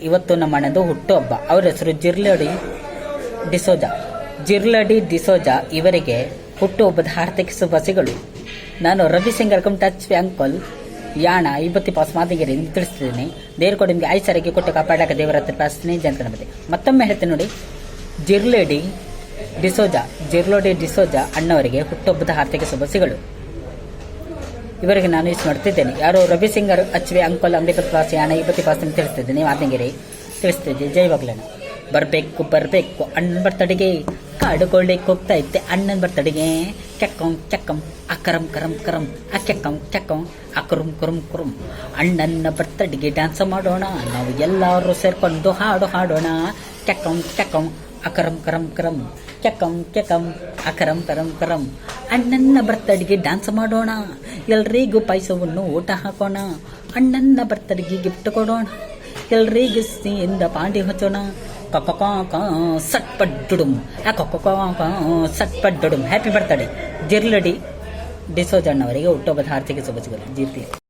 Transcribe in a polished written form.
ಇವತ್ತು ನಮ್ಮ ಅಣ್ಣಂದು ಹುಟ್ಟುಹಬ್ಬ. ಅವ್ರ ಹೆಸರು ಜಿರ್ಲಡಿ ಡಿಸೋಜಾ. ಇವರಿಗೆ ಹುಟ್ಟುಹಬ್ಬದ ಹಾರ್ದಿಕ ಶುಭಾಶಯಗಳು. ನಾನು ರವಿ ಸಿಂಗ್ ವೆಲ್ಕಮ್ ಟಚ್ ಅಂಕಲ್ ಯಾಣ ಇವತ್ತಿ ಪಾಸ್ ಮಾತಿಗೆ ತಿಳಿಸ್ತಿದ್ದೀನಿ. ದೇವ್ರು ನಿಮಗೆ ಆಯ್ಸರಿಗೆ ಕೊಟ್ಟು ಕಾಪಾಡಕ ದೇವರ ಹತ್ರ ಪ್ರಾರ್ಥನೆ ಜನಕನಬದೆ. ಮತ್ತೊಮ್ಮೆ ಹೇಳ್ತೀನಿ ನೋಡಿ, ಜಿರ್ಲಡಿ ಡಿಸೋಜಾ ಅಣ್ಣವರಿಗೆ ಹುಟ್ಟುಹಬ್ಬದ ಹಾರ್ದಿಕ ಶುಭಾಶಯಗಳು. ಇವರಿಗೆ ನಾನು ಇಷ್ಟು ಮಾಡ್ತಿದ್ದೇನೆ. ಯಾರೋ ರವಿ ಸಿಂಗರ್ ಅಚ್ವೆ ಅಂಕಲ್ ಅಂಬೇಕರ್ ಪಾಸ್ ಯಾಣ ಇವತ್ತಿ ಪಾಸ್ ತಿಳಿಸ್ತಿದ್ದೀನಿ. ಮಾತಂಗಿರಿ ತಿಳಿಸ್ತಿದ್ದೆ. ಜೈವಾಗ್ಲೇನ ಬರಬೇಕು ಅಣ್ಣನ ಬರ್ತಡೆಗೆ ಕಾಡುಕೊಳ್ಳಿಕ್ಕೆ ಹೋಗ್ತಾ ಇದ್ದೆ. ಅಣ್ಣನ ಬರ್ತಡೆಗೆ ಕೆಕ್ಕಂ ಅಕರಂ ಕರಂ ಕೆಕ್ಕಂ ಅಕರುಂ ಅಣ್ಣನ ಬರ್ತಡೆಗೆ ಡ್ಯಾನ್ಸ್ ಮಾಡೋಣ. ನಾವು ಎಲ್ಲರೂ ಸೇರ್ಕೊಂಡು ಹಾಡು ಹಾಡೋಣ. ಕೆಕ್ಕಂ ಅಕರಂ ಕರಂ ಕೆಕ್ಕಂ ಅಕರಂ ಕರಂ ಅಣ್ಣನ ಬರ್ತಡೆಗೆ ಡ್ಯಾನ್ಸ್ ಮಾಡೋಣ. ಎಲ್ರಿಗೂ ಪಾಯಸವನ್ನು ಊಟ ಹಾಕೋಣ. ಅಣ್ಣನ ಬರ್ತಡೆಗೆ ಗಿಫ್ಟ್ ಕೊಡೋಣ. ಎಲ್ರಿಗೂ ಸಿಹಿಯಿಂದ ಪಾಂಡಿ ಹಚ್ಚೋಣ. ಸಟ್ಪಡ್ಡುಡುಮ್ ಹ್ಯಾಪಿ ಬರ್ತಡೇ ಜಿರ್ಲಡಿ ಡಿಸೋಜಾ ಅಣ್ಣವರಿಗೆ ಹುಟ್ಟುಹಬ್ಬದ ಹಾರ್ದಿಕ ಶುಭಾಶಯಗಳು.